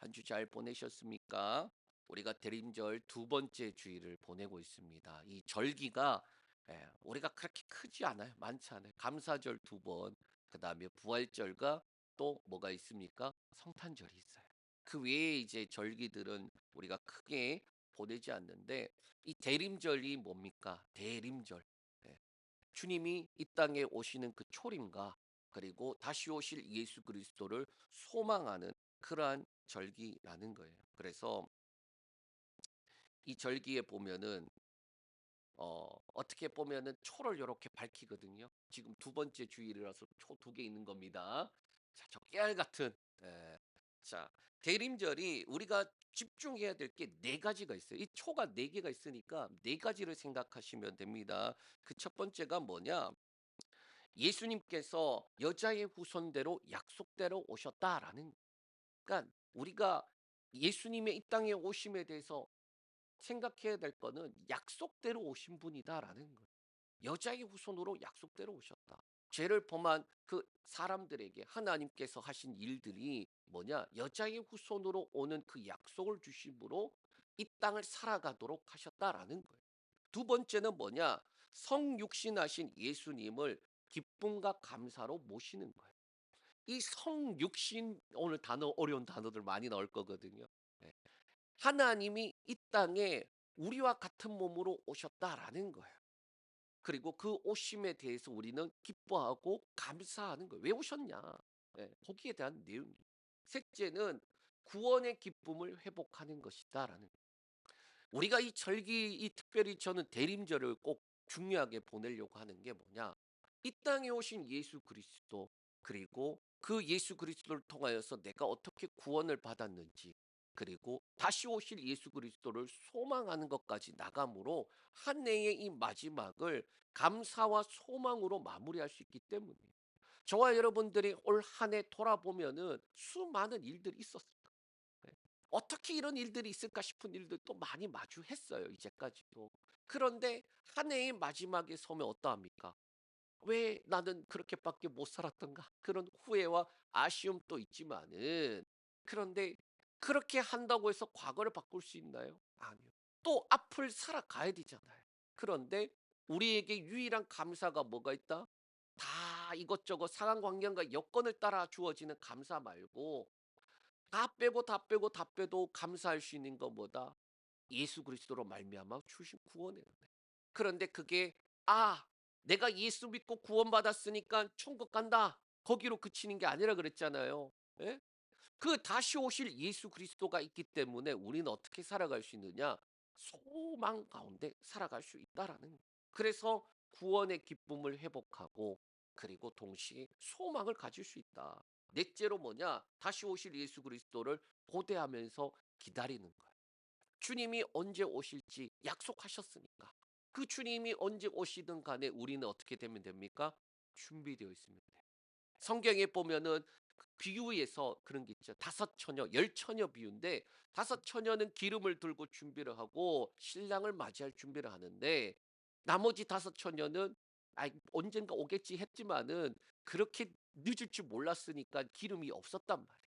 한 주 잘 보내셨습니까? 우리가 대림절 두 번째 주일을 보내고 있습니다. 이 절기가 우리가 그렇게 크지 않아요. 많지 않아요. 감사절 두 번, 그다음에 부활절과 또 뭐가 있습니까? 성탄절이 있어요. 그 외에 이제 절기들은 우리가 크게 보내지 않는데 이 대림절이 뭡니까? 대림절. 예, 주님이 이 땅에 오시는 그 초림과 그리고 다시 오실 예수 그리스도를 소망하는 그러한 절기라는 거예요. 그래서 이 절기에 보면은 어떻게 보면은 초를 요렇게 밝히거든요. 지금 두 번째 주일이라서 초 두 개 있는 겁니다. 자, 저 깨알 같은 자, 대림절이 우리가 집중해야 될 게 네 가지가 있어요. 이 초가 네 개가 있으니까 네 가지를 생각하시면 됩니다. 그 첫 번째가 뭐냐? 예수님께서 여자의 후손대로 약속대로 오셨다라는, 그러니까 우리가 예수님의 이 땅에 오심에 대해서 생각해야 될 거는 약속대로 오신 분이다라는 거예요. 여자의 후손으로 약속대로 오셨다. 죄를 범한 그 사람들에게 하나님께서 하신 일들이 뭐냐? 여자의 후손으로 오는 그 약속을 주심으로 이 땅을 살아가도록 하셨다라는 거예요. 두 번째는 뭐냐? 성육신하신 예수님을 기쁨과 감사로 모시는 거예요. 이 성육신, 오늘 단어 어려운 단어들 많이 나올 거거든요. 네. 하나님이 이 땅에 우리와 같은 몸으로 오셨다라는 거예요. 그리고 그 오심에 대해서 우리는 기뻐하고 감사하는 거예요. 왜 오셨냐? 거기에 대한 내용이. 셋째는 구원의 기쁨을 회복하는 것이다라는 거예요. 우리가 이 절기, 이 특별히 저는 대림절을 꼭 중요하게 보내려고 하는 게 뭐냐? 이 땅에 오신 예수 그리스도, 그리고 그 예수 그리스도를 통하여서 내가 어떻게 구원을 받았는지, 그리고 다시 오실 예수 그리스도를 소망하는 것까지 나감으로 한 해의 이 마지막을 감사와 소망으로 마무리할 수 있기 때문이에요. 저와 여러분들이 올 한 해 돌아보면은 수많은 일들이 있었어요. 네. 어떻게 이런 일들이 있을까 싶은 일들도 많이 마주했어요, 이제까지도. 그런데 한 해의 마지막에 서면 어떠합니까? '왜 나는 그렇게밖에 못 살았던가?' 그런 후회와 아쉬움도 있지만은, 그런데 그렇게 한다고 해서 과거를 바꿀 수 있나요? 아니요. 또 앞을 살아가야 되잖아요. 그런데 우리에게 유일한 감사가 뭐가 있다? 다 이것저것 상황 환경과 여건을 따라 주어지는 감사 말고 다 빼고 다 빼고 다 빼도 감사할 수 있는 것 뭐다? 예수 그리스도로 말미암아 주신 구원의 은혜. 그런데 그게 '아, 내가 예수 믿고 구원받았으니까 천국 간다.' 거기로 그치는 게 아니라 그랬잖아요. 예? 그 다시 오실 예수 그리스도가 있기 때문에 우리는 어떻게 살아갈 수 있느냐? 소망 가운데 살아갈 수 있다라는 거예요. 그래서 구원의 기쁨을 회복하고 그리고 동시에 소망을 가질 수 있다. 넷째로 뭐냐? 다시 오실 예수 그리스도를 고대하면서 기다리는 거예요. 주님이 언제 오실지 약속하셨으니까. 그 주님이 언제 오시든 간에 우리는 어떻게 되면 됩니까? 준비되어 있으면 돼요. 성경에 보면은 그 비유에서 그런 게 있죠. 다섯 처녀, 열 처녀 비유인데 다섯 처녀는 기름을 들고 준비를 하고 신랑을 맞이할 준비를 하는데 나머지 다섯 처녀는 언젠가 오겠지 했지만은 그렇게 늦을 줄 몰랐으니까 기름이 없었단 말이에요.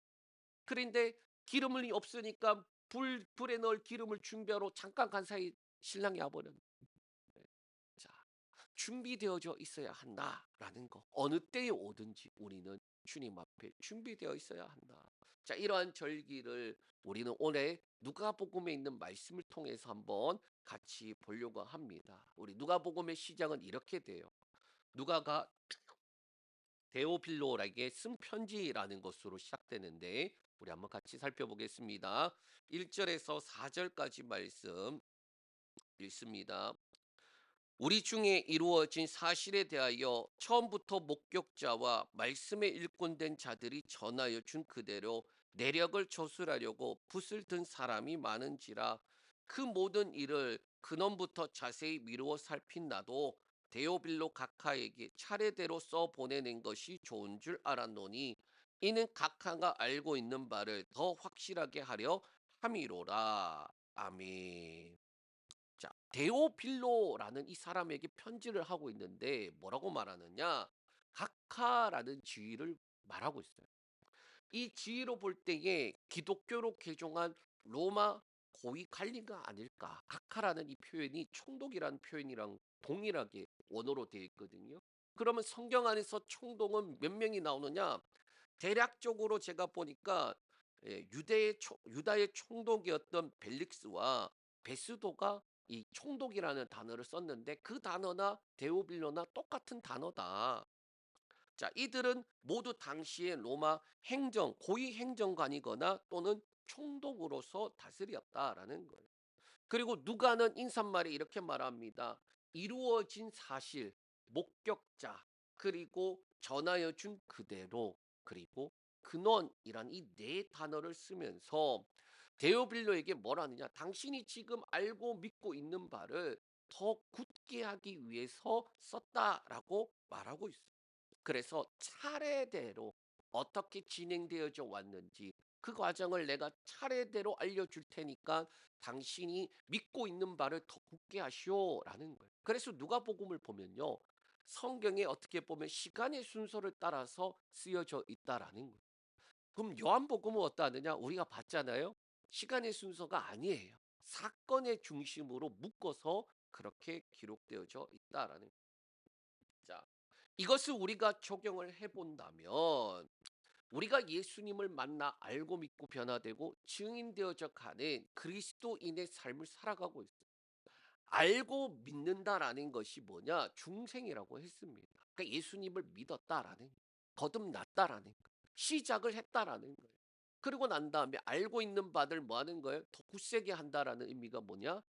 그런데 기름이 없으니까 불에 넣을 기름을 준비하러 잠깐 간 사이 신랑이 와버렸네. 자, 준비되어져 있어야 한다라는 거. 어느 때에 오든지 우리는 주님 앞에 준비되어 있어야 한다. 자, 이러한 절기를 우리는 올해 누가복음에 있는 말씀을 통해서 한번 같이 보려고 합니다. 우리 누가복음의 시작은 이렇게 돼요. 누가가 데오빌로에게 쓴 편지라는 것으로 시작되는데 우리 한번 같이 살펴보겠습니다. 1절에서 4절까지 말씀 읽습니다. 우리 중에 이루어진 사실에 대하여 처음부터 목격자와 말씀에 일꾼된 자들이 전하여 준 그대로 내력을 조술하려고 붓을 든 사람이 많은지라 그 모든 일을 근원부터 자세히 미루어 살핀 나도 데오빌로 각하에게 차례대로 써 보내는 것이 좋은 줄 알았노니 이는 각하가 알고 있는 바를 더 확실하게 하려 함이로라. 아멘. 자, 데오필로라는 이 사람에게 편지를 하고 있는데 뭐라고 말하느냐? 각하라는 지위를 말하고 있어요. 이 지위로 볼 때에 기독교로 개종한 로마 고위 관리가 아닐까. 각하라는 이 표현이 총독이라는 표현이랑 동일하게 원어로 되어 있거든요. 그러면 성경 안에서 총독은 몇 명이 나오느냐? 대략적으로 제가 보니까 유다의 총독이었던 벨릭스와 베스도가 이 총독이라는 단어를 썼는데 그 단어나 데오빌로나 똑같은 단어다. 자, 이들은 모두 당시의 로마 고위 행정관이거나 또는 총독으로서 다스렸다라는 거예요. 그리고 누가는 인사말에 이렇게 말합니다. 이루어진 사실, 목격자, 그리고 전하여 준 그대로, 그리고 근원이란 이 네 단어를 쓰면서 데오빌로에게 뭐라느냐? 당신이 지금 알고 믿고 있는 바를 더 굳게 하기 위해서 썼다라고 말하고 있어요. 그래서 차례대로 어떻게 진행되어져 왔는지 그 과정을 내가 차례대로 알려줄 테니까 당신이 믿고 있는 바를 더 굳게 하시오라는 거예요. 그래서 누가복음을 보면요. 성경에 어떻게 보면 시간의 순서를 따라서 쓰여져 있다라는 거예요. 그럼 요한복음은 어떠하느냐? 우리가 봤잖아요. 시간의 순서가 아니에요. 사건의 중심으로 묶어서 그렇게 기록되어져 있다라는 거예요. 자, 이것을 우리가 적용을 해 본다면 우리가 예수님을 만나 알고 믿고 변화되고 증인되어져 가는 그리스도인의 삶을 살아가고 있어요. 알고 믿는다라는 것이 뭐냐? 중생이라고 했습니다. 그러니까 예수님을 믿었다라는, 거듭났다라는 거, 시작을 했다라는 거예요. 그리고 난 다음에 알고 있는 바들 뭐 하는 거예요? 더 굳세게 한다라는 의미가 뭐냐?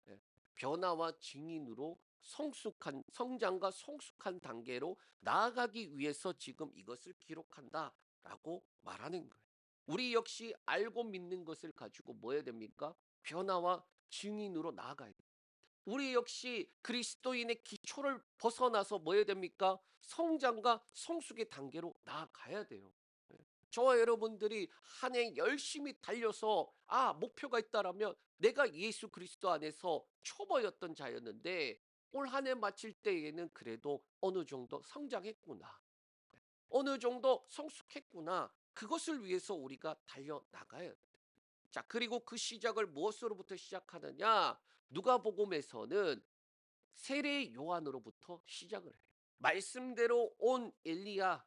예, 변화와 증인으로 성숙한 성장과 성숙한 단계로 나아가기 위해서 지금 이것을 기록한다라고 말하는 거예요. 우리 역시 알고 믿는 것을 가지고 뭐 해야 됩니까? 변화와 증인으로 나아가야 돼요. 우리 역시 그리스도인의 기초를 벗어나서 뭐 해야 됩니까? 성장과 성숙의 단계로 나아가야 돼요. 예. 저와 여러분들이 한 해 열심히 달려서 목표가 있다라면 내가 예수 그리스도 안에서 초보였던 자였는데 올 한 해 마칠 때에는 그래도 어느 정도 성장했구나. 어느 정도 성숙했구나. 그것을 위해서 우리가 달려나가야 돼요. 자, 그리고 그 시작을 무엇으로부터 시작하느냐? 누가복음에서는 세례 요한으로부터 시작을 해요. 말씀대로 온 엘리야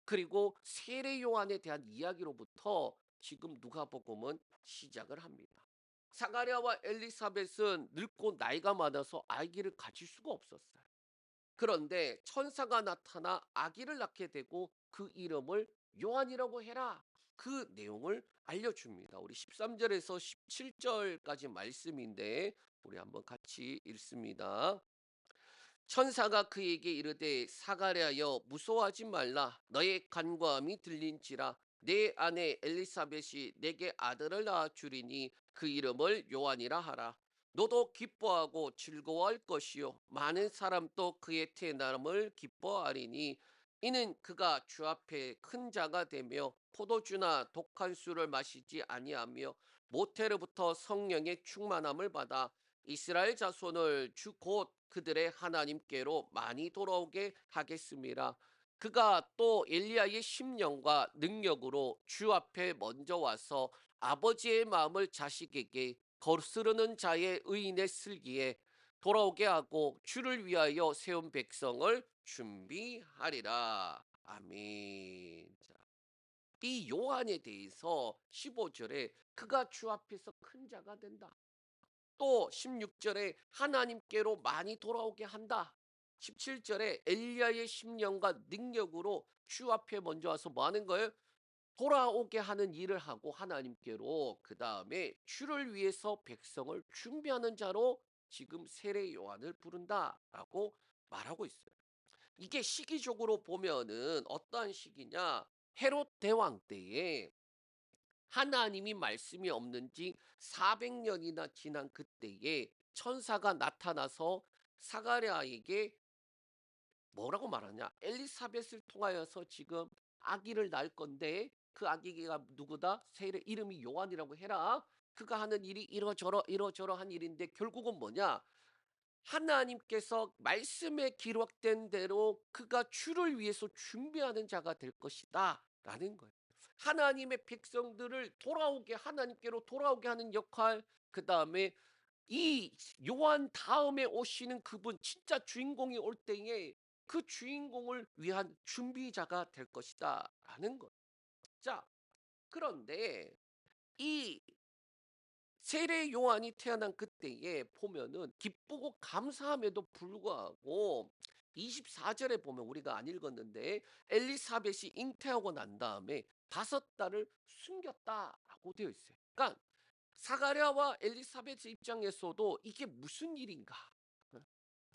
그리고 세례 요한에 대한 이야기로부터 지금 누가복음은 시작을 합니다. 사가랴와 엘리사벳은 늙고 나이가 많아서 아기를 가질 수가 없었어요. 그런데 천사가 나타나 아기를 낳게 되고 그 이름을 요한이라고 해라. 그 내용을 알려줍니다. 우리 13절에서 17절까지 말씀인데 우리 한번 같이 읽습니다. 천사가 그에게 이르되 사가랴여 무서워하지 말라 너의 간과함이 들린지라 내 아내 엘리사벳이 내게 아들을 낳아 주리니 그 이름을 요한이라 하라. 너도 기뻐하고 즐거워할 것이요 많은 사람도 그의 태어남을 기뻐하리니 이는 그가 주 앞에 큰 자가 되며 포도주나 독한 술을 마시지 아니하며 모태로부터 성령의 충만함을 받아 이스라엘 자손을 주 곧 그들의 하나님께로 많이 돌아오게 하겠습니다. 그가 또 엘리야의 심령과 능력으로 주 앞에 먼저 와서 아버지의 마음을 자식에게 거스르는 자의 의인의 슬기에 돌아오게 하고 주를 위하여 세운 백성을 준비하리라. 아멘. 자, 이 요한에 대해서 15절에 그가 주 앞에서 큰 자가 된다. 또 16절에 하나님께로 많이 돌아오게 한다. 17절에 엘리야의 심령과 능력으로 주 앞에 먼저 와서 뭐 하는 거예요? 돌아오게 하는 일을 하고 하나님께로 그다음에 주를 위해서 백성을 준비하는 자로 지금 세례 요한을 부른다라고 말하고 있어요. 이게 시기적으로 보면은 어떠한 시기냐? 헤롯 대왕 때에 하나님이 말씀이 없는 지 400년이나 지난 그때에 천사가 나타나서 사가랴에게 뭐라고 말하냐? 엘리사벳을 통하여서 지금 아기를 낳을 건데 그 아기가 누구다? 세례 이름이 요한이라고 해라. 그가 하는 일이 이러저러한 일인데 결국은 뭐냐? 하나님께서 말씀에 기록된 대로 그가 주를 위해서 준비하는 자가 될 것이다. 라는 거예요. 하나님의 백성들을 돌아오게 하나님께로 돌아오게 하는 역할, 그다음에 이 요한 다음에 오시는 그분 진짜 주인공이 올 때에 그 주인공을 위한 준비자가 될 것이다라는 것. 자, 그런데 이 세례 요한이 태어난 그때에 보면은 기쁘고 감사함에도 불구하고 24절에 보면 우리가 안 읽었는데 엘리사벳이 잉태하고 난 다음에 5달을 숨겼다라고 되어 있어요. 그러니까 사가랴와 엘리사벳의 입장에서도 이게 무슨 일인가? 어,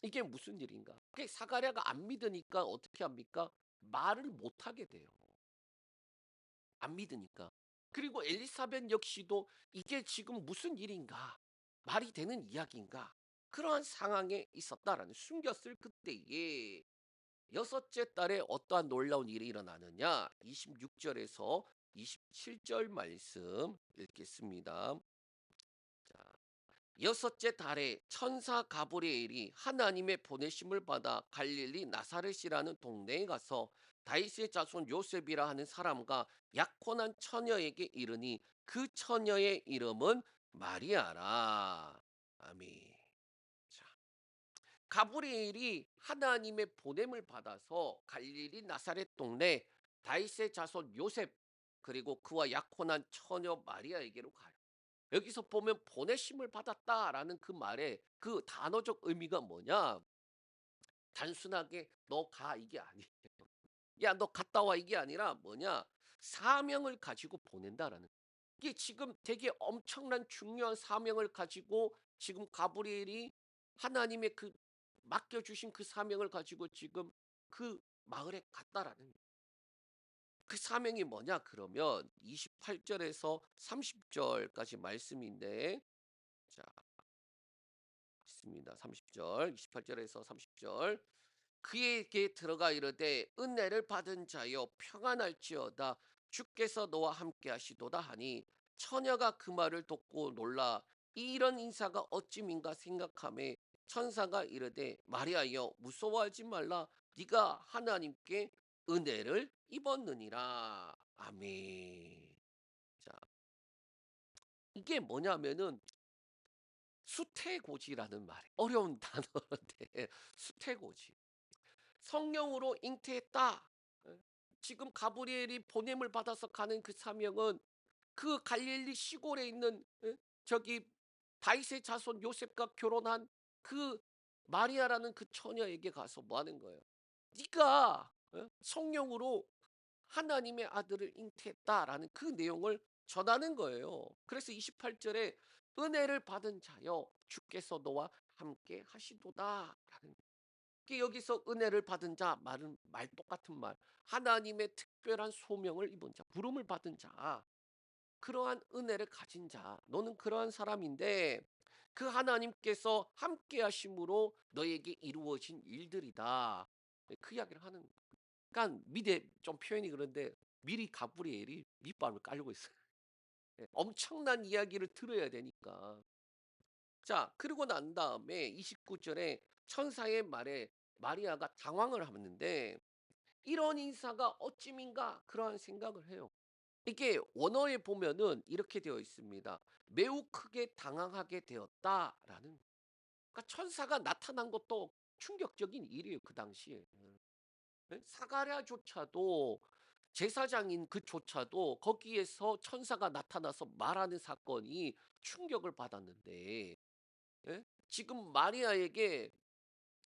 이게 무슨 일인가? 그게 사가랴가 안 믿으니까 어떻게 합니까? 말을 못 하게 돼요. 안 믿으니까. 그리고 엘리사벳 역시도 이게 지금 무슨 일인가? 말이 되는 이야기인가? 그러한 상황에 있었다라는 숨겼을 그때에 여섯째 달에 어떠한 놀라운 일이 일어나느냐? 26절에서 27절 말씀 읽겠습니다. 자, 여섯째 달에 천사 가브리엘이 하나님의 보내심을 받아 갈릴리 나사렛이라는 동네에 가서 다윗의 자손 요셉이라 하는 사람과 약혼한 처녀에게 이르니 그 처녀의 이름은 마리아라. 아멘. 자, 가브리엘이 하나님의 보냄을 받아서 갈릴리 나사렛 동네 다윗의 자손 요셉 그리고 그와 약혼한 처녀 마리아에게로 가요. 여기서 보면 보내심을 받았다라는 그 말의 그 단어적 의미가 뭐냐? 단순하게 너 가 이게 아니에요. 야, 너 갔다 와 이게 아니라 뭐냐? 사명을 가지고 보낸다라는. 이게 지금 되게 엄청난 중요한 사명을 가지고 지금 가브리엘이 하나님의 그 맡겨주신 그 사명을 가지고 지금 그 마을에 갔다라는. 그 사명이 뭐냐 그러면 28절에서 30절까지 말씀인데, 자, 있습니다. 30절, 28절에서 30절. 그에게 들어가 이르되 은혜를 받은 자여 평안할지어다 주께서 너와 함께 하시도다 하니 처녀가 그 말을 듣고 놀라 이런 인사가 어찌민가 생각하매 천사가 이르되 마리아여 무서워하지 말라 네가 하나님께 은혜를 입었느니라. 아멘. 자, 이게 뭐냐면은 수태고지라는 말, 어려운 단어인데 수태고지. 성령으로 잉태했다. 예. 지금 가브리엘이 보냄을 받아서 가는 그 사명은 그 갈릴리 시골에 있는, 예? 저기 다윗의 자손 요셉과 결혼한 그 마리아라는 그 처녀에게 가서 뭐 하는 거예요? 네가 성령으로 하나님의 아들을 잉태했다라는 그 내용을 전하는 거예요. 그래서 28절에 은혜를 받은 자여 주께서 너와 함께 하시도다라는. 여기서 은혜를 받은 자 말은 말 똑같은 말. 하나님의 특별한 소명을 입은 자, 부름을 받은 자, 그러한 은혜를 가진 자. 너는 그러한 사람인데 그 하나님께서 함께 하심으로 너에게 이루어진 일들이다. 그 이야기를 하는 거예요. 그러니까 미래 좀 표현이 그런데 미리 가브리엘이 밑밥을 깔고 있어요. 예, 엄청난 이야기를 들어야 되니까. 자, 그러고 난 다음에 29절에 천사의 말에 마리아가 당황을 하는데 이런 인사가 어찌민가 그러한 생각을 해요. 이게 원어에 보면은 이렇게 되어 있습니다. 매우 크게 당황하게 되었다라는. 그러니까 천사가 나타난 것도 충격적인 일이에요 그 당시에. 예? 사가랴조차도 제사장인 그조차도 거기에서 천사가 나타나서 말하는 사건이 충격을 받았는데, 예? 지금 마리아에게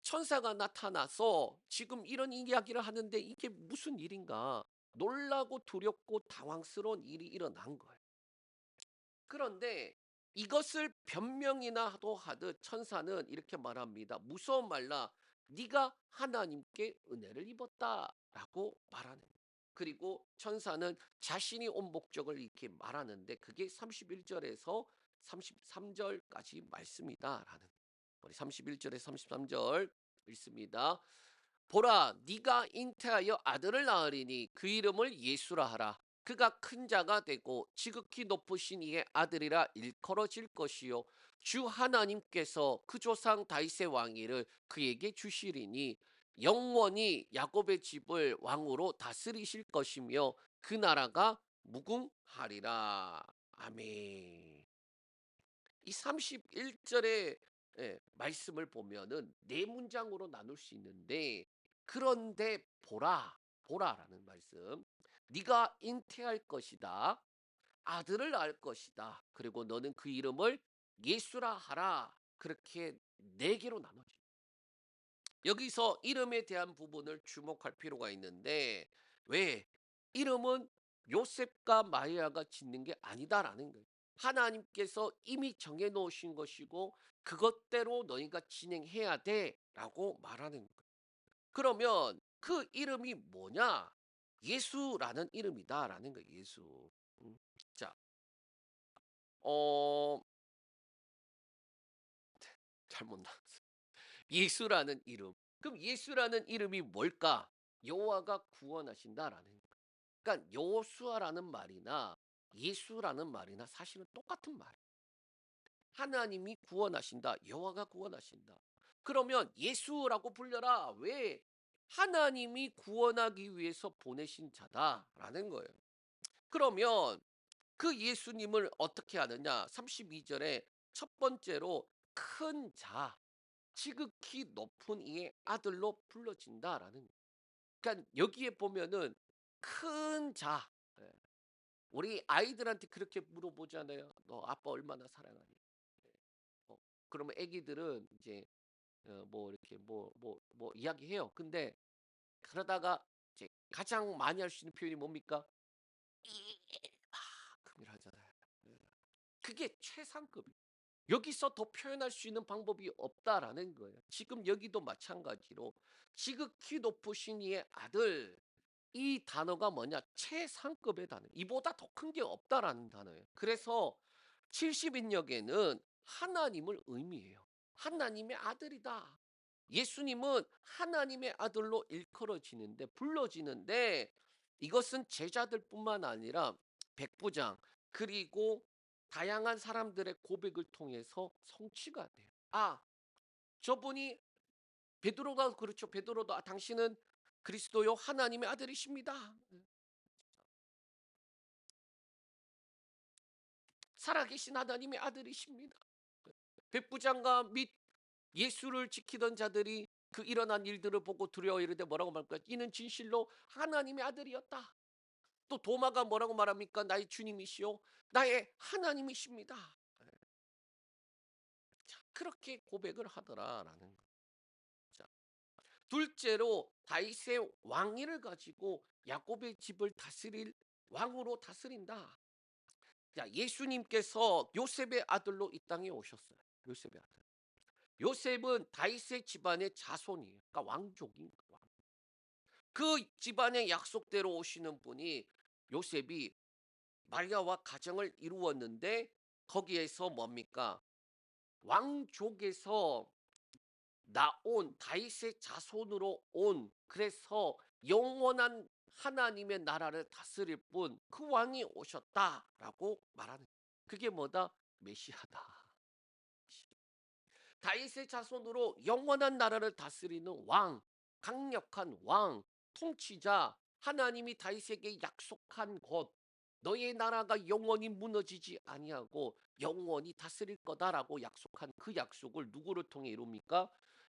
천사가 나타나서 지금 이런 이야기를 하는데 이게 무슨 일인가? 놀라고 두렵고 당황스러운 일이 일어난 거예요. 그런데 이것을 변명이나도 하듯 천사는 이렇게 말합니다. 무서워 말라. 네가 하나님께 은혜를 입었다라고 말하는 거예요. 그리고 천사는 자신이 온 목적을 이렇게 말하는데 그게 31절에서 33절까지 말씀이다라는. 우리 31절에 33절 읽습니다. 보라, 네가 잉태하여 아들을 낳으리니 그 이름을 예수라 하라. 그가 큰 자가 되고 지극히 높으신 이의 아들이라 일컬어질 것이요 주 하나님께서 그 조상 다윗의 왕위를 그에게 주시리니 영원히 야곱의 집을 왕으로 다스리실 것이며 그 나라가 무궁하리라. 아멘. 이 31 절의 말씀을 보면은 네 문장으로 나눌 수 있는데, "그런데 보라, 보라."라는 말씀. "네가 잉태할 것이다. 아들을 낳을 것이다. 그리고 너는 그 이름을 예수라 하라." 그렇게 네 개로 나눠져요. 여기서 이름에 대한 부분을 주목할 필요가 있는데, 왜? 이름은 요셉과 마리아가 짓는 게 아니다라는 거예요. 하나님께서 이미 정해 놓으신 것이고 그것대로 너희가 진행해야 돼라고 말하는 거예요. 그러면 그 이름이 뭐냐? 예수라는 이름이다라는 거예요. 예수. 음. 자, 어 잘못 나왔어. 예수라는 이름. 그럼 예수라는 이름이 뭘까? 여호와가 구원하신다라는 거. 그러니까 여호수아라는 말이나 예수라는 말이나 사실은 똑같은 말이에요. 하나님이 구원하신다. 여호와가 구원하신다. 그러면 예수라고 불려라. 왜? 하나님이 구원하기 위해서 보내신 자다라는 거예요. 그러면 그 예수님을 어떻게 하느냐? 32 절에 첫 번째로 큰 자, 지극히 높은 이의 아들로 불러진다라는 거예요. 그러니까 여기에 보면은 큰 자. 예. 우리 아이들한테 그렇게 물어보잖아요. "너 아빠 얼마나 사랑하니?" 예. 어 그러면 애기들은 이제 뭐 이렇게 뭐 이야기해요. 근데 그러다가 이제 가장 많이 할 수 있는 표현이 뭡니까? 이만큼이라 하잖아요. 예. 그게 최상급이에요. 여기서 더 표현할 수 있는 방법이 없다라는 거예요. 지금 여기도 마찬가지로 지극히 높으신 이의 아들, 이 단어가 뭐냐? 최상급의 단어. 이보다 더 큰 게 없다라는 단어예요. 그래서 70인역에는 하나님을 의미해요. 하나님의 아들이다. 예수님은 하나님의 아들로 일컬어지는데, 불러지는데, 이것은 제자들뿐만 아니라 백부장, 그리고 다양한 사람들의 고백을 통해서 성취가 돼요. 아, 저분이 베드로가 그렇죠. 베드로도 "아, 당신은 그리스도요 하나님의 아들이십니다. 살아계신 하나님의 아들이십니다." 백부장과 및 예수를 지키던 자들이 그 일어난 일들을 보고 두려워 이르되 뭐라고 말할까? "이는 진실로 하나님의 아들이었다." 또 도마가 뭐라고 말합니까? "나의 주님이시요 나의 하나님이십니다." 자, 그렇게 고백을 하더라라는 거. 자, 둘째로 다윗의 왕위를 가지고 야곱의 집을 다스릴 왕으로 다스린다. 자, 예수님께서 요셉의 아들로 이 땅에 오셨어요. 요셉의 아들. 요셉은 다윗의 집안의 자손이에요. 그러니까 왕족인 거예요. 그 집안의 약속대로 오시는 분이 요셉이 마리아와 가정을 이루었는데, 거기에서 뭡니까? 왕족에서 나온 다윗의 자손으로 온, 그래서 영원한 하나님의 나라를 다스릴 분, 그 왕이 오셨다라고 말하는, 그게 뭐다? 메시아다. 다윗의 자손으로 영원한 나라를 다스리는 왕, 강력한 왕, 통치자, 하나님이 다윗에게 약속한 것, 너의 나라가 영원히 무너지지 아니하고 영원히 다스릴 거다라고 약속한 그 약속을 누구를 통해 이룹니까?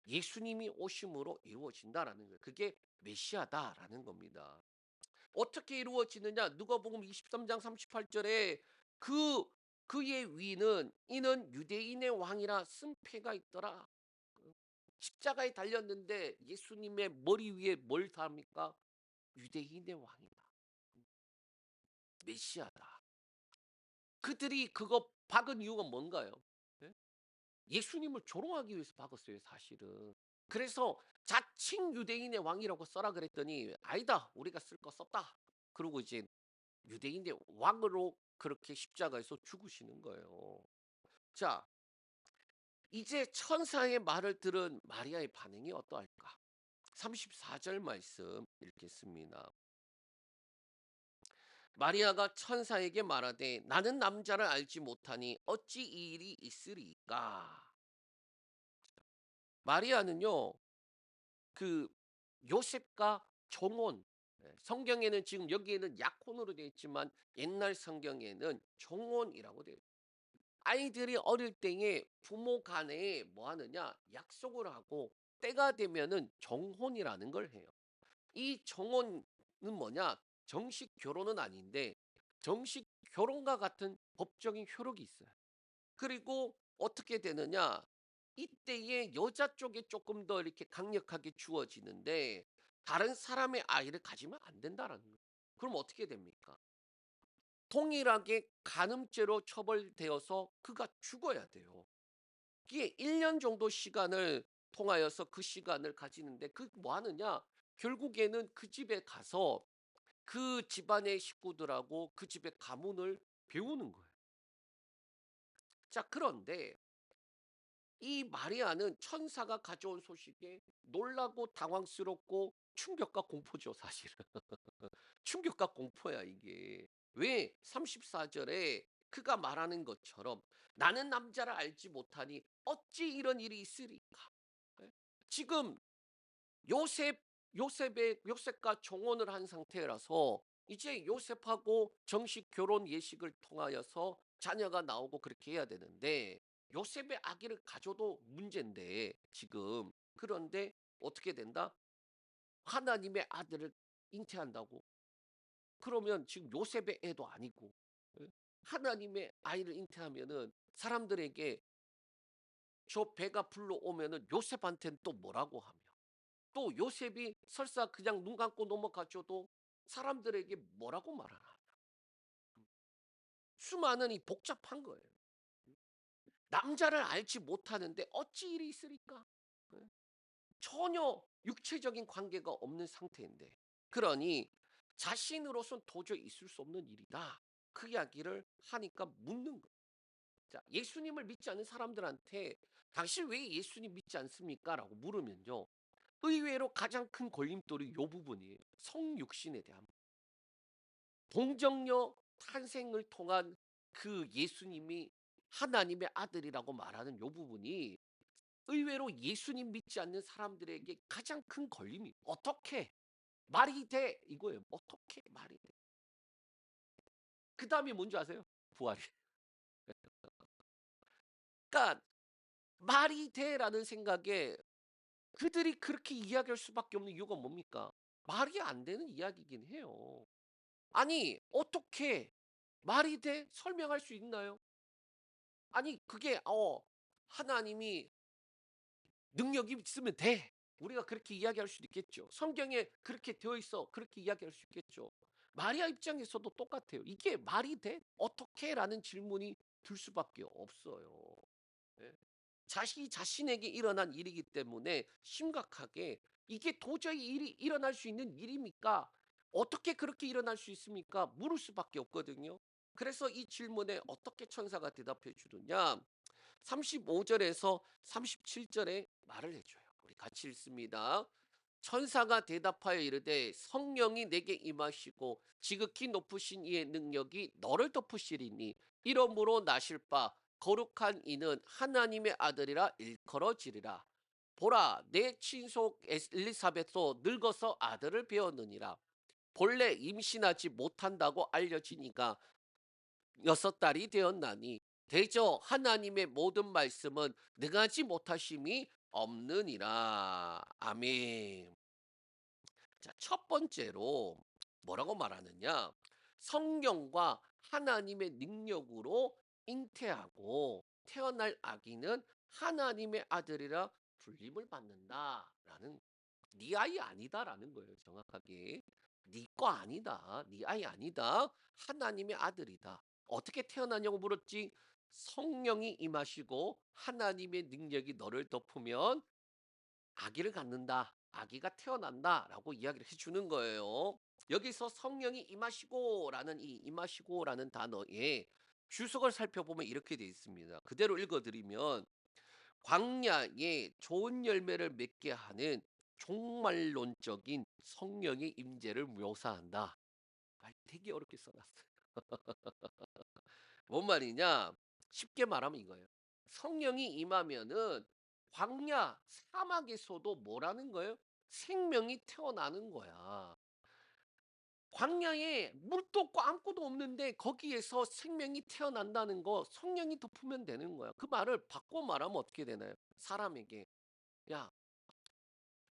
예수님이 오심으로 이루어진다라는 거예요. 그게 메시아다라는 겁니다. 어떻게 이루어지느냐? 누가복음 23장 38절에 그 그의 위는 이는 유대인의 왕이라 쓴패가 있더라. 십자가에 달렸는데 예수님의 머리 위에 뭘 답니까? 유대인의 왕이다. 메시아다. 그들이 그거 박은 이유가 뭔가요? 예? 예수님을 조롱하기 위해서 박았어요, 사실은. 그래서 자칭 유대인의 왕이라고 써라 그랬더니 아니다. 우리가 쓸 거 썼다. 그리고 이제 유대인의 왕으로 그렇게 십자가에서 죽으시는 거예요. 자, 이제 천사의 말을 들은 마리아의 반응이 어떠할까? 34절 말씀 읽겠습니다. 마리아가 천사에게 말하되 나는 남자를 알지 못하니 어찌 이 일이 있으리까? 마리아는요, 그 요셉과 정혼, 예. 성경에는 지금 여기에는 약혼으로 되어 있지만 옛날 성경에는 정혼이라고 되어 있어요. 아이들이 어릴 때에 부모 간에 뭐 하느냐 약속을 하고 때가 되면은 정혼이라는 걸 해요. 이 정혼은 뭐냐? 정식 결혼은 아닌데 정식 결혼과 같은 법적인 효력이 있어요. 그리고 어떻게 되느냐? 이때에 여자 쪽에 조금 더 이렇게 강력하게 주어지는데 다른 사람의 아이를 가지면 안 된다라는 거예요. 그럼 어떻게 됩니까? 동일하게 간음죄로 처벌되어서 그가 죽어야 돼요. 이게 1년 정도 시간을 통하여서 그 시간을 가지는데 그 뭐 하느냐? 결국에는 그 집에 가서 그 집안의 식구들하고 그 집의 가문을 배우는 거예요. 자, 그런데 이 마리아는 천사가 가져온 소식에 놀라고 당황스럽고 충격과 공포죠, 사실은. 충격과 공포야, 이게. 왜 34절에 그가 말하는 것처럼 나는 남자를 알지 못하니 어찌 이런 일이 있으리까? 예? 지금 요셉 요셉과 정혼을 한 상태라서 이제 요셉하고 정식 결혼 예식을 통하여서 자녀가 나오고 그렇게 해야 되는데 요셉의 아기를 가져도 문제인데 지금 그런데 어떻게 된다? 하나님의 아들을 잉태한다고? 그러면 지금 요셉의 애도 아니고 예? 하나님의 아이를 잉태하면은 사람들에게 저 배가 불러오면은 요셉한테는 또 뭐라고 하며 또 요셉이 설사 그냥 눈 감고 넘어가 줘도 사람들에게 뭐라고 말하나. 수많은 이 복잡한 거예요. 남자를 알지 못하는데 어찌 일이 있으리까? 예. 전혀 육체적인 관계가 없는 상태인데. 그러니 자신으로선 도저히 있을 수 없는 일이다. 그 이야기를 하니까 묻는 거예요. 자, 예수님을 믿지 않는 사람들한테 당신 왜 예수님 믿지 않습니까? 라고 물으면요. 의외로 가장 큰 걸림돌이 요 부분이에요. 성육신에 대한 동정녀 탄생을 통한 그 예수님이 하나님의 아들이라고 말하는 요 부분이 의외로 예수님 믿지 않는 사람들에게 가장 큰 걸림이 어떻게 말이 돼 이거예요. 어떻게 말이 돼? 그다음이 뭔지 아세요? 부활이. 그러니까 말이 돼라는 생각에 그들이 그렇게 이야기할 수밖에 없는 이유가 뭡니까? 말이 안 되는 이야기이긴 해요. 아니 어떻게 말이 돼? 설명할 수 있나요? 아니 그게 하나님이 능력이 있으면 돼. 우리가 그렇게 이야기할 수도 있겠죠. 성경에 그렇게 되어 있어. 그렇게 이야기할 수 있겠죠. 마리아 입장에서도 똑같아요. 이게 말이 돼? 어떻게?라는 질문이 들 수밖에 없어요. 예. 자신이 자신에게 일어난 일이기 때문에 심각하게 이게 도저히 일이 일어날 수 있는 일입니까? 어떻게 그렇게 일어날 수 있습니까? 물을 수밖에 없거든요. 그래서 이 질문에 어떻게 천사가 대답해 주느냐? 35절에서 37절에 말을 해줘요. 우리 같이 읽습니다. 천사가 대답하여 이르되 성령이 내게 임하시고 지극히 높으신 이의 능력이 너를 덮으시리니 이러므로 나실 바 거룩한 이는 하나님의 아들이라 일컬어지리라. 보라 내 친속 엘리사벳도 늙어서 아들을 배웠느니라. 본래 임신하지 못한다고 알려지니까 6달이 되었나니 대저 하나님의 모든 말씀은 능하지 못하심이 없느니라. 아멘. 자, 첫 번째로 뭐라고 말하느냐? 성령과 하나님의 능력으로 잉태하고 태어날 아기는 하나님의 아들이라 불림을 받는다라는 네 아이 아니다라는 거예요. 정확하게. 네 거 아니다. 네 아이 아니다. 하나님의 아들이다. 어떻게 태어나냐고 물었지. 성령이 임하시고 하나님의 능력이 너를 덮으면 아기를 갖는다. 아기가 태어난다라고 이야기를 해 주는 거예요. 여기서 성령이 임하시고라는 이 임하시고라는 단어에 주석을 살펴보면 이렇게 되어 있습니다. 그대로 읽어 드리면 광야에 좋은 열매를 맺게 하는 종말론적인 성령의 임재를 묘사한다. 아, 되게 어렵게 써 놨어요. 뭔 말이냐? 쉽게 말하면 이거예요. 성령이 임하면은 광야, 사막에서도 뭐라는 거예요? 생명이 태어나는 거야. 광야에 물도 없고 아무것도 없는데 거기에서 생명이 태어난다는 거 성령이 덮으면 되는 거야. 그 말을 바꿔 말하면 어떻게 되나요? 사람에게 "야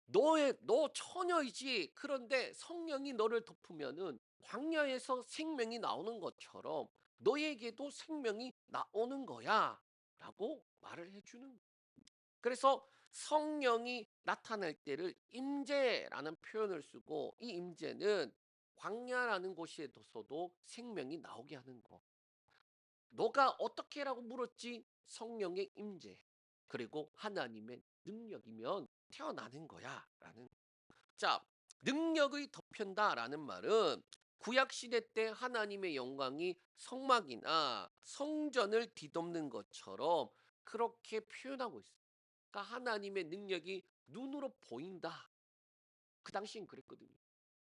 너 처녀이지. 그런데 성령이 너를 덮으면은 광야에서 생명이 나오는 것처럼 너에게도 생명이 나오는 거야."라고 말을 해 주는 거예요. 그래서 성령이 나타날 때를 임재라는 표현을 쓰고 이 임재는 광야라는 곳에서도 생명이 나오게 하는 거. "너가 어떻게?"라고 물었지. 성령의 임재 그리고 하나님의 능력이면 태어나는 거야라는. 자, 능력의 덮연다라는 말은 구약 시대 때 하나님의 영광이 성막이나 성전을 뒤덮는 것처럼 그렇게 표현하고 있어요. 그러니까 하나님의 능력이 눈으로 보인다. 그 당시엔 그랬거든요.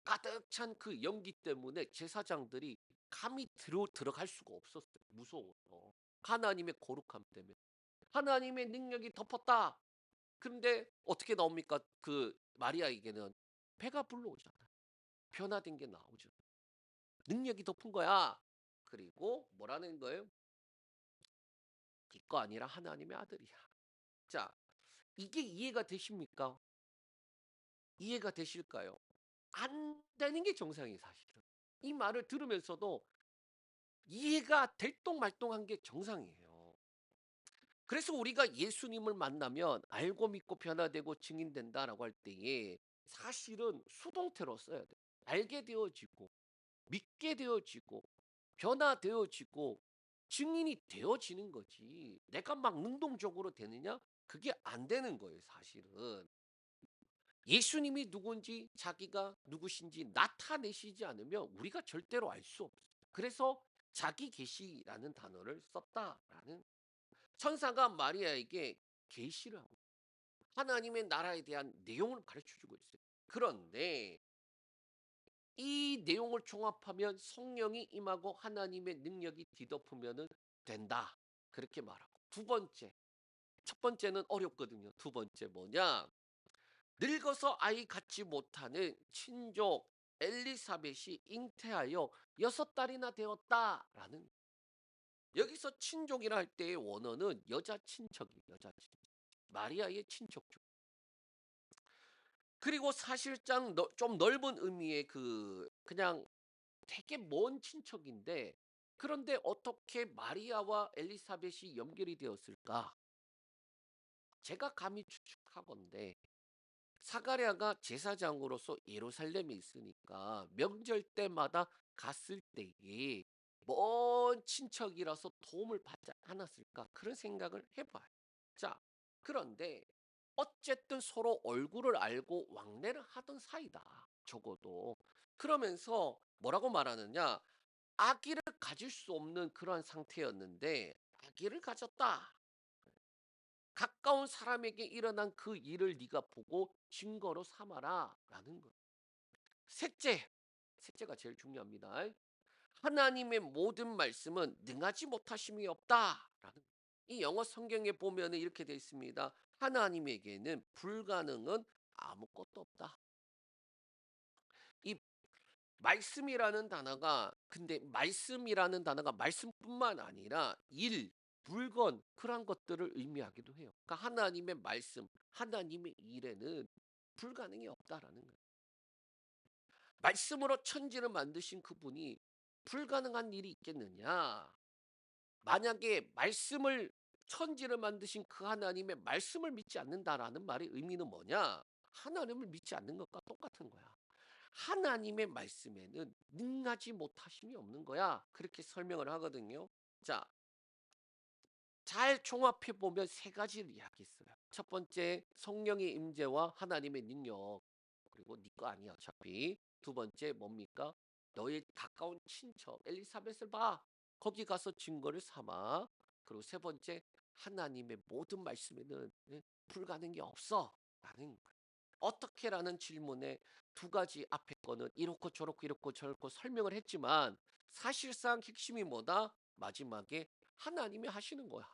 가득 찬 그 연기 때문에 제사장들이 감히 들어갈 수가 없었어요. 무서워서. 하나님의 거룩함 때문에. 하나님의 능력이 덮었다. 근데 어떻게 나옵니까? 그 마리아에게는 배가 불러오잖아요. 변화된 게 나오죠. 능력이 덮은 거야. 그리고 뭐라는 거예요? 네 거 아니라 하나님의 아들이야. 자, 이게 이해가 되십니까? 이해가 되실까요? 안 되는 게 정상이에요, 사실은. 이 말을 들으면서도 이해가 될똥말똥한 게 정상이에요. 그래서 우리가 예수님을 만나면 알고 믿고 변화되고 증인된다라고 할 때에 사실은 수동태로 써야 돼요. 알게 되어지고 믿게 되어지고 변화되어지고 증인이 되어지는 거지. 내가 막 능동적으로 되느냐? 그게 안 되는 거예요, 사실은. 예수님이 누군지 자기가 누구신지 나타내시지 않으면 우리가 절대로 알 수 없어요. 그래서 자기 계시라는 단어를 썼다라는. 천사가 마리아에게 계시를 하고 하나님의 나라에 대한 내용을 가르쳐 주고 있어요. 그런데 이 내용을 종합하면 성령이 임하고 하나님의 능력이 뒤덮으면 된다. 그렇게 말하고. 두 번째. 첫 번째는 어렵거든요. 두 번째 뭐냐? 늙어서 아이 갖지 못하는 친족 엘리사벳이 잉태하여 6달이나 되었다라는. 여기서 친족이라 할 때의 원어는 여자 친척이에요. 여자 친척. 마리아의 친척죠. 그리고 사실상 좀 넓은 의미의 그냥 되게 먼 친척인데 그런데 어떻게 마리아와 엘리사벳이 연결이 되었을까? 제가 감히 추측하건대 사가랴가 제사장으로서 예루살렘에 있으니까 명절 때마다 갔을 때에 먼 친척이라서 도움을 받지 않았을까? 그런 생각을 해 봐요. 자, 그런데 어쨌든 서로 얼굴을 알고 왕래를 하던 사이다. 적어도. 그러면서 뭐라고 말하느냐? 아기를 가질 수 없는 그러한 상태였는데 아기를 가졌다. 가까운 사람에게 일어난 그 일을 네가 보고 증거로 삼아라라는 거예요. 셋째, 셋째가 제일 중요합니다. 하나님의 모든 말씀은 능하지 못하심이 없다라는 거예요. 이 영어 성경에 보면은 이렇게 되어 있습니다. 하나님에게는 불가능은 아무것도 없다. 이 말씀이라는 단어가 근데 말씀이라는 단어가 말씀뿐만 아니라 일, 물건 그런 것들을 의미하기도 해요. 그러니까 하나님의 말씀, 하나님의 일에는 불가능이 없다라는 거예요. 말씀으로 천지를 만드신 그분이 불가능한 일이 있겠느냐? 만약에 말씀을 천지를 만드신 그 하나님의 말씀을 믿지 않는다라는 말의 의미는 뭐냐? 하나님을 믿지 않는 것과 똑같은 거야. 하나님의 말씀에는 능하지 못하심이 없는 거야. 그렇게 설명을 하거든요. 자, 잘 종합해 보면 세 가지를 이야기했어요. 첫 번째, 성령의 임재와 하나님의 능력. 그리고 네 거 아니야, 어차피. 두 번째 뭡니까? 너의 가까운 친척 엘리사벳을 봐. 거기 가서 증거를 삼아. 그리고 세 번째, 하나님의 모든 말씀에는 불가능이 없어. 라는 거예요. 어떻게라는 질문에 두 가지 앞에 거는 이렇고 저렇고 이렇고 저렇고 설명을 했지만 사실상 핵심이 뭐다? 마지막에 하나님이 하시는 거야.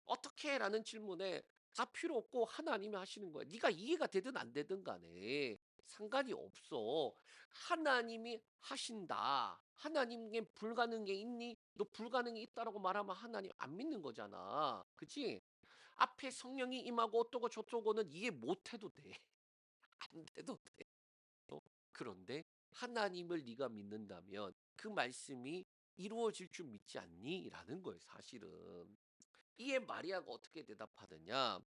어떻게라는 질문에 다 필요 없고 하나님이 하시는 거야. 네가 이해가 되든 안 되든 간에 상관이 없어. 하나님이 하신다. 하나님께 불가능한 게 있니? 너 불가능이 있다라고 말하면 하나님 안 믿는 거잖아. 그치? 앞에 성령이 임하고 어떠고 저쩌고는 이해 못 해도 돼. 안 돼도 돼. 그런데 하나님을 네가 믿는다면 그 말씀이 이루어질 줄 믿지 않니? 라는 거예요, 사실은. 이에 마리아가 어떻게 대답하느냐?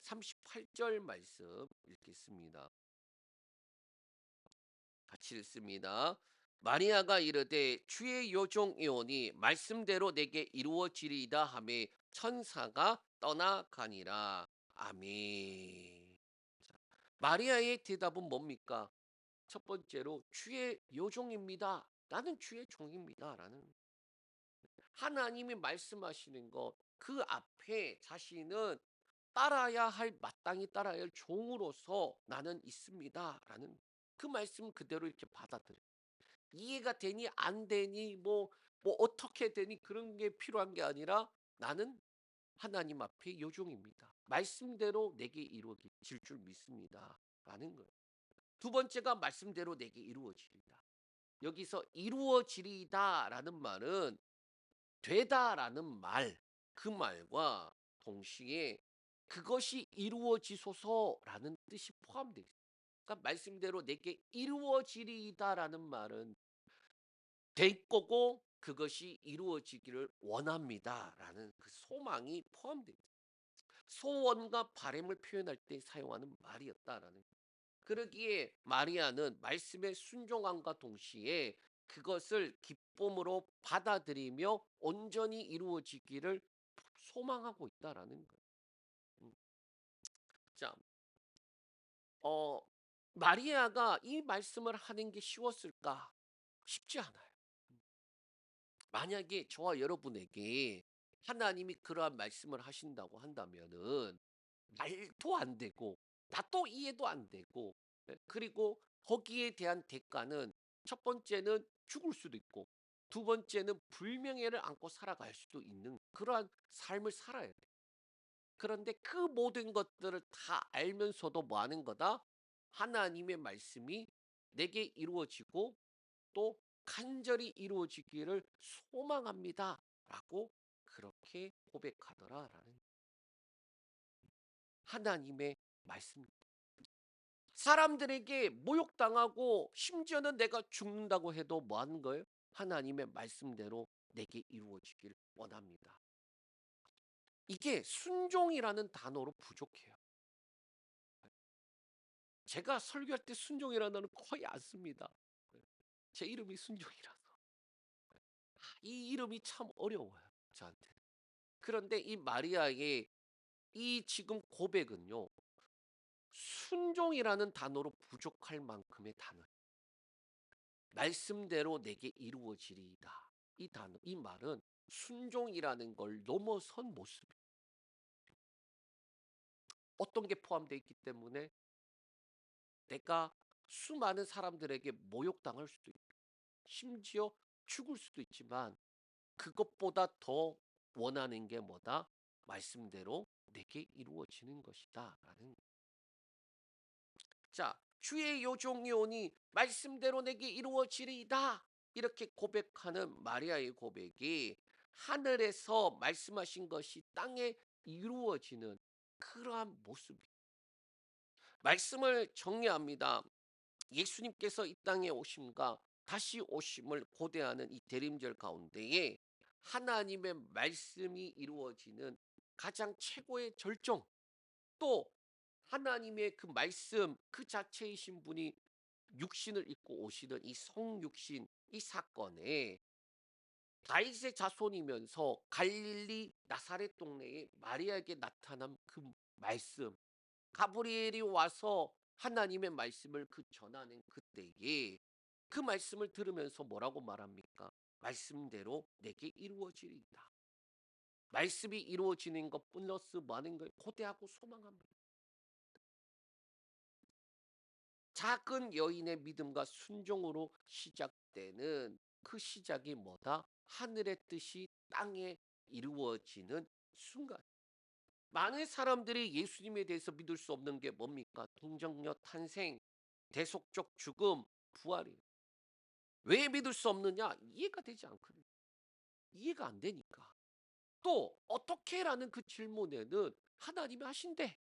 38절 말씀 읽겠습니다. 같이 읽습니다. 마리아가 이르되 주의 요종이오니 말씀대로 내게 이루어지리이다 하매 천사가 떠나가니라. 아멘. 자, 마리아의 대답은 뭡니까? 첫 번째로 주의 요종입니다. 나는 주의 종입니다. 라는 하나님이 말씀하시는 것 그 앞에 자신은 따라야 할 마땅히 따라야 할 종으로서 나는 있습니다. 라는 그 말씀 그대로 이렇게 받아들여요. 이해가 되니 안 되니 뭐 어떻게 되니 그런 게 필요한 게 아니라 나는 하나님 앞에 요종입니다. 말씀대로 내게 이루어질 줄 믿습니다. 라는 거예요. 두 번째가 말씀대로 내게 이루어지리다. 여기서 이루어지리다라는 말은 되다라는 말, 그 말과 동시에 그것이 이루어지소서라는 뜻이 포함되어 있어요. 그러니까 말씀대로 내게 이루어지리다라는 말은 될 거고 그것이 이루어지기를 원합니다라는 그 소망이 포함되어 있어요. 소원과 바람을 표현할 때 사용하는 말이었다라는 거예요. 그러기에 마리아는 말씀에 순종함과 동시에 그것을 기쁨으로 받아들이며 온전히 이루어지기를 소망하고 있다라는 거예요. 음. 자, 어, 마리아가 이 말씀을 하는 게 쉬웠을까? 쉽지 않아요. 만약에 저와 여러분에게 하나님이 그러한 말씀을 하신다고 한다면은 말도 안 되고 나도 이해도 안 되고 그리고 거기에 대한 대가는 첫 번째는 죽을 수도 있고 두 번째는 불명예를 안고 살아갈 수도 있는 그러한 삶을 살아야 돼. 그런데 그 모든 것들을 다 알면서도 뭐 하는 거다? 하나님의 말씀이 내게 이루어지고 또 간절히 이루어지기를 소망합니다. 라고 그렇게 고백하더라라는 하나님의 말씀. 사람들에게 모욕당하고 심지어는 내가 죽는다고 해도 뭐 하는 거예요? 하나님의 말씀대로 내게 이루어지길 원합니다. 이게 순종이라는 단어로 부족해요. 제가 설교할 때 순종이라는 단어는 거의 안 씁니다. 제 이름이 순종이라서. 이 이름이 참 어려워요. 저한테. 그런데 이 마리아의 이 지금 고백은요. 순종이라는 단어로 부족할 만큼의 단어예요. 말씀대로 내게 이루어지리이다. 이 단어, 이 말은 순종이라는 걸 넘어선 모습이에요. 어떤 게 포함되어 있기 때문에 내가 수많은 사람들에게 모욕당할 수도 있고 심지어 죽을 수도 있지만 그것보다 더 원하는 게 뭐다? 말씀대로 내게 이루어지는 것이다. 라는 자, 주의 요종이 오니 말씀대로 내게 이루어지리이다. 이렇게 고백하는 마리아의 고백이 하늘에서 말씀하신 것이 땅에 이루어지는 그러한 모습이에요. 말씀을 정리합니다. 예수님께서 이 땅에 오심과 다시 오심을 고대하는 이 대림절 가운데에 하나님의 말씀이 이루어지는 가장 최고의 절정 또 하나님의 그 말씀 그 자체이신 분이 육신을 입고 오시는 이 성육신 이 사건에 다윗의 자손이면서 갈릴리 나사렛 동네에 마리아에게 나타난 그 말씀 가브리엘이 와서 하나님의 말씀을 그 전하는 그때에 그 말씀을 들으면서 뭐라고 말합니까? 말씀대로 내게 이루어지리이다. 말씀이 이루어지는 것 플러스 많은 걸 고대하고 소망합니다. 작은 여인의 믿음과 순종으로 시작되는 그 시작이 뭐다? 하늘의 뜻이 땅에 이루어지는 순간. 많은 사람들이 예수님에 대해서 믿을 수 없는 게 뭡니까? 동정녀 탄생. 대속적 죽음, 부활이. 왜 믿을 수 없느냐? 이해가 되지 않거든요. 이해가 안 되니까. 또 "어떻게?"라는 그 질문에는 하나님이 하신대.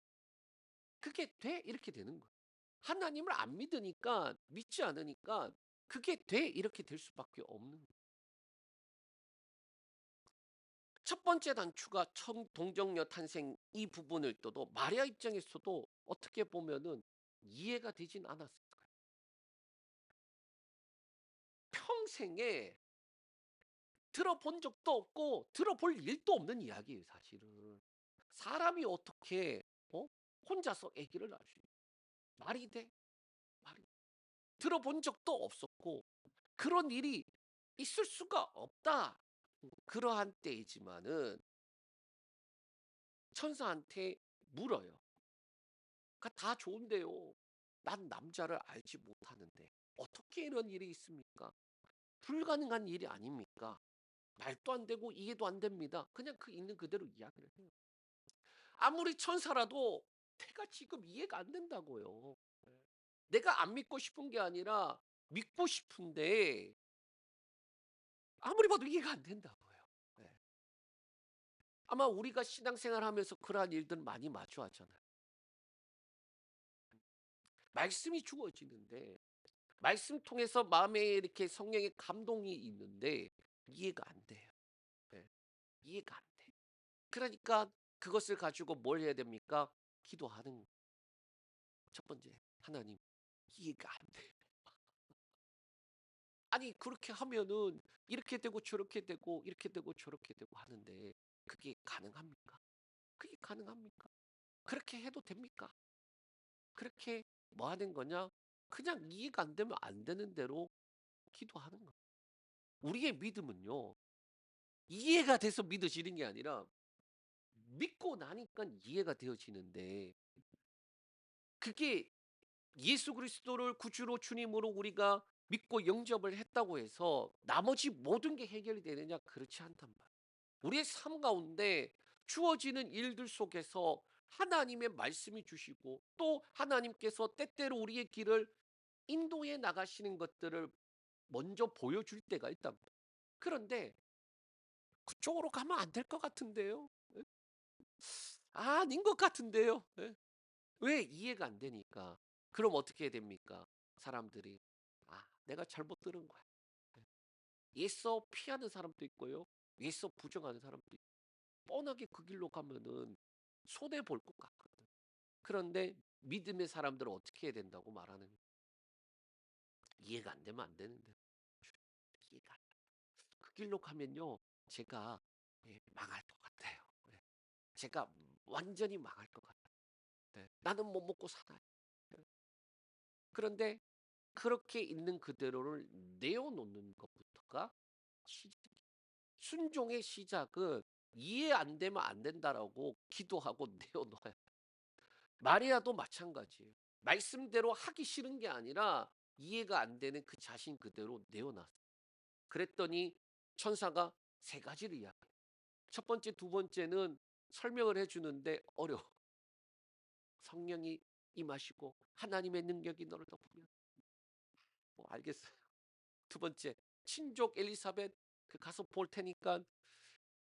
"그게 돼?" 이렇게 되는 거예요. 하나님을 안 믿으니까 믿지 않으니까 "그게 돼?" 이렇게 될 수밖에 없는 거예요. 첫 번째 단추가 청 동정녀 탄생 이 부분을 떠도 마리아 입장에서도 어떻게 보면은 이해가 되진 않았을 거예요. 평생에 들어본 적도 없고 들어볼 일도 없는 이야기예요 사실은. 사람이 어떻게 혼자서 아기를 낳을 수 있 말이 돼? 말이 들어본 적도 없었고 그런 일이 있을 수가 없다. 그러한 때이지만은 천사한테 물어요. "가 다 좋은데요. 난 남자를 알지 못하는데 어떻게 이런 일이 있습니까? 불가능한 일이 아닙니까? 말도 안 되고 이해도 안 됩니다." 그냥 그 있는 그대로 이야기를 해요. 아무리 천사라도 내가 지금 이해가 안 된다고요. 예. 내가 안 믿고 싶은 게 아니라 믿고 싶은데 아무리 봐도 이해가 안 된다고요. 예. 아마 우리가 신앙생활하면서 그러한 일들 많이 마주하잖아요. 말씀이 주어지는데 말씀 통해서 마음에 이렇게 성령의 감동이 있는데 이해가 안 돼요. 예. 이해가 안 돼. 그러니까 그것을 가지고 뭘 해야 됩니까? 기도하는 첫 번째 하나님 이해가 안 돼. 아니 그렇게 하면은 이렇게 되고 저렇게 되고 이렇게 되고 저렇게 되고 하는데 그게 가능합니까? 그게 가능합니까? 그렇게 해도 됩니까? 그렇게 뭐 하는 거냐? 그냥 이해가 안 되면 안 되는 대로 기도하는 거. 우리의 믿음은요. 이해가 돼서 믿어지는 게 아니라 믿고 나니까 이해가 되어지는데 그게 예수 그리스도를 구주로 주님으로 우리가 믿고 영접을 했다고 해서 나머지 모든 게 해결이 되느냐? 그렇지 않단 말이에요. 우리의 삶 가운데 주어지는 일들 속에서 하나님의 말씀이 주시고 또 하나님께서 때때로 우리의 길을 인도해 나가시는 것들을 먼저 보여줄 때가 있단 말이에요. 그런데 그쪽으로 가면 안 될 것 같은데요. 예? 아닌 것 같은데요. 예? 왜 이해가 안 되니까. 그럼 어떻게 해야 됩니까? 사람들이 내가 잘못 들은 거야. 예. 예서 피하는 사람도 있고요. 예서 부정하는 사람도 있고. 뻔하게 그 길로 가면은 손해 볼 것 같거든. 그런데 믿음의 사람들은 어떻게 해야 된다고 말하는 이해가 안 되면 안 되는데 이해가 안 돼. 그 길로 가면요. 제가 망할 것 같아요. 예. 제가 완전히 망할 것 같아요. 네. 나는 못 먹고 살아요. 예. 그런데 그렇게 있는 그대로를 내어놓는 것부터가 시작. 순종의 시작은 이해 안 되면 안 된다라고 기도하고 내어놓아요. 마리아도 마찬가지예요. 말씀대로 하기 싫은 게 아니라 이해가 안 되는 그 자신 그대로 내어놨어요. 그랬더니 천사가 세 가지를 이야기해요. 첫 번째, 두 번째는 설명을 해 주는데 어려워. 성령이 임하시고 하나님의 능력이 너를 덮으면 알겠어요. 두 번째, 친족 엘리사벳 가서 볼 테니까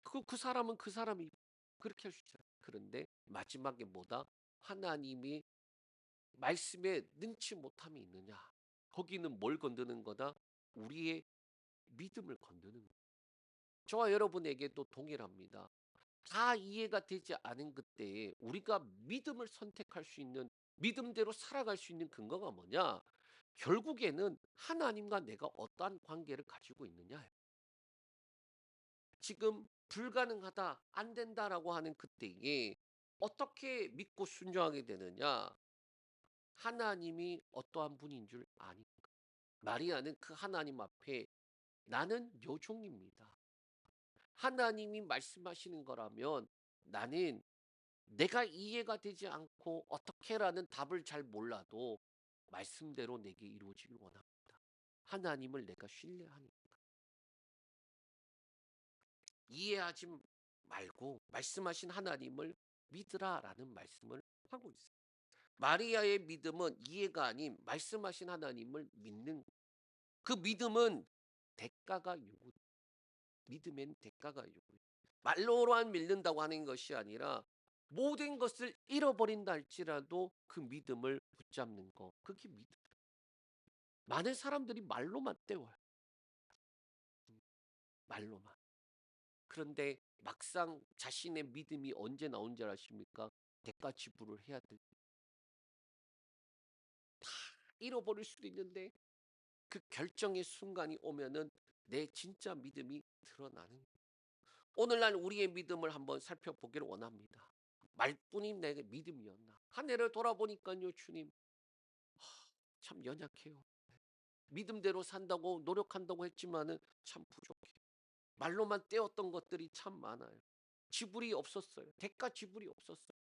그 사람은 그 사람이 그렇게 할 수 있잖아요. 그런데 마지막에 뭐다? 하나님이 말씀에 능치 못함이 있느냐? 거기는 뭘 건드는 거다? 우리의 믿음을 건드는 거예요. 저와 여러분에게도 동일합니다. 다 이해가 되지 않은 그때에 우리가 믿음을 선택할 수 있는 믿음대로 살아갈 수 있는 근거가 뭐냐? 결국에는 하나님과 내가 어떠한 관계를 가지고 있느냐예요. 지금 불가능하다, 안 된다라고 하는 그때에 어떻게 믿고 순종하게 되느냐? 하나님이 어떠한 분인 줄 아니까. 마리아는 그 하나님 앞에 나는 요종입니다. 하나님이 말씀하시는 거라면 나는 내가 이해가 되지 않고 어떻게라는 답을 잘 몰라도 말씀대로 내게 이루어지길 원합니다. 하나님을 내가 신뢰하니까. 이해하지 말고 말씀하신 하나님을 믿으라라는 말씀을 하고 있어요. 마리아의 믿음은 이해가 아닌 말씀하신 하나님을 믿는, 그 믿음은 대가가 요구, 믿음엔 대가가 요구. 말로만 믿는다고 하는 것이 아니라 모든 것을 잃어버린다 할지라도 그 믿음을 붙잡는 거. 그게 믿음. 많은 사람들이 말로만 때워요. 음, 말로만. 그런데 막상 자신의 믿음이 언제 나온 줄 아십니까? 대가 지불을 해야 될 때. 다 잃어버릴 수도 있는데 그 결정의 순간이 오면은 내 진짜 믿음이 드러나는 거예요. 오늘날 우리의 믿음을 한번 살펴보기를 원합니다. 말뿐인 내 믿음이었나? 한 해를 돌아보니까요, 주님, 참 연약해요. 믿음대로 산다고 노력한다고 했지만은 참 부족해요. 말로만 떼었던 것들이 참 많아요. 지불이 없었어요. 대가 지불이 없었어요.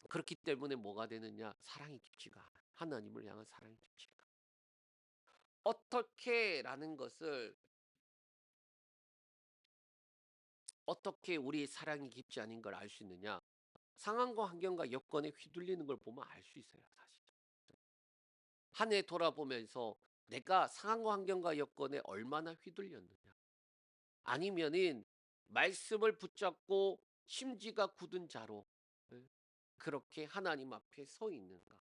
그렇기 때문에 뭐가 되느냐? 사랑이 깊지가 않아요. 하나님을 향한 사랑이 깊지가 않아요. 어떻게라는 것을, 어떻게 우리의 사랑이 깊지 않은 걸 알 수 있느냐? 상황과 환경과 여건에 휘둘리는 걸 보면 알 수 있어요, 사실. 한 해 돌아보면서 내가 상황과 환경과 여건에 얼마나 휘둘렸느냐. 아니면은 말씀을 붙잡고 심지가 굳은 자로, 예, 그렇게 하나님 앞에 서 있는가.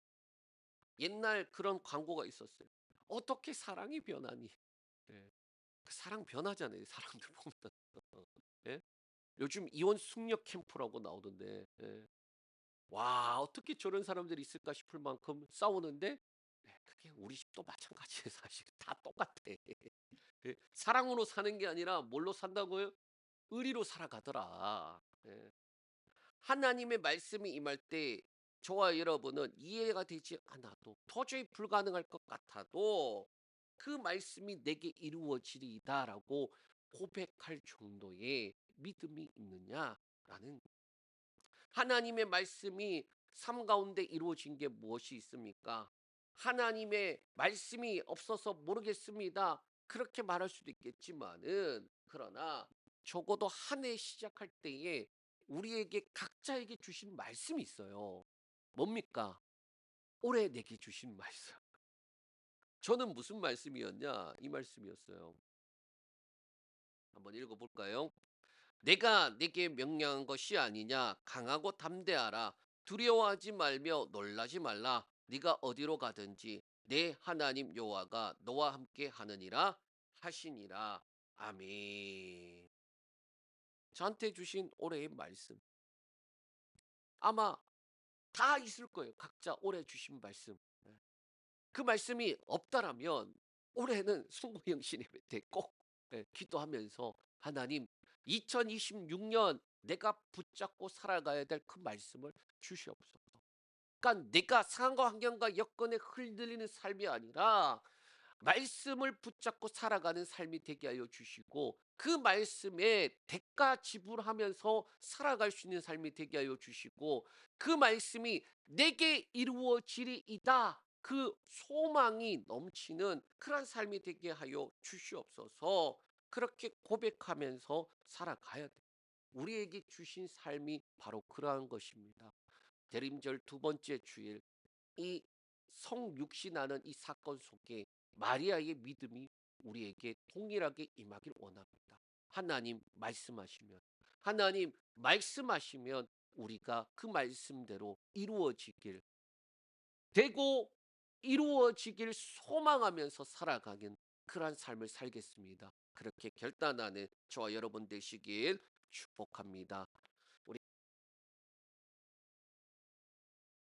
옛날 그런 광고가 있었어요. 어떻게 사랑이 변하니? 예. 그 사랑 변하잖아요, 사람들 보면. 예? 요즘 이혼 숙녀 캠프라고 나오던데. 예. 와, 어떻게 저런 사람들이 있을까 싶을 만큼 싸우는데, 네, 그게 우리 집도 마찬가지예요, 사실. 다 똑같아. 예. 사랑으로 사는 게 아니라 뭘로 산다고요? 의리로 살아가더라. 예. 하나님의 말씀이 임할 때 저와 여러분은 이해가 되지 않아도, 도저히 불가능할 것 같아도 그 말씀이 내게 이루어지리이다라고 고백할 정도의 믿음이 있느냐라는, 하나님의 말씀이 삶 가운데 이루어진 게 무엇이 있습니까? 하나님의 말씀이 없어서 모르겠습니다. 그렇게 말할 수도 있겠지만은, 그러나 적어도 한 해 시작할 때에 우리에게 각자에게 주신 말씀이 있어요. 뭡니까? 올해 내게 주신 말씀. 저는 무슨 말씀이었냐? 이 말씀이었어요. 한번 읽어볼까요? 내가 네게 명령한 것이 아니냐. 강하고 담대하라. 두려워하지 말며 놀라지 말라. 네가 어디로 가든지 내 하나님 여호와가 너와 함께 하느니라 하시니라. 아멘. 저한테 주신 올해의 말씀. 아마 다 있을 거예요. 각자 올해 주신 말씀. 네. 그 말씀이 없다라면 올해는 송구영신 예배 때 꼭, 예, 기도하면서 하나님, 2026년 내가 붙잡고 살아가야 될 그 말씀을 주시옵소서. 그러니까 내가 상황과 환경과 여건에 흔들리는 삶이 아니라 말씀을 붙잡고 살아가는 삶이 되게 하여 주시고, 그 말씀에 대가 지불하면서 살아갈 수 있는 삶이 되게 하여 주시고, 그 말씀이 내게 이루어지리이다, 그 소망이 넘치는 그런 삶이 되게 하여 주시옵소서. 그렇게 고백하면서 살아가야 돼. 우리에게 주신 삶이 바로 그러한 것입니다. 대림절 두 번째 주일, 이 성육신하는 이 사건 속에 마리아의 믿음이 우리에게 동일하게 임하길 원합니다. 하나님 말씀하시면, 하나님 말씀하시면 우리가 그 말씀대로 이루어지길, 되고 이루어지길 소망하면서 살아가는 그러한 삶을 살겠습니다. 그렇게 결단하는 저와 여러분 되시길 축복합니다. 우리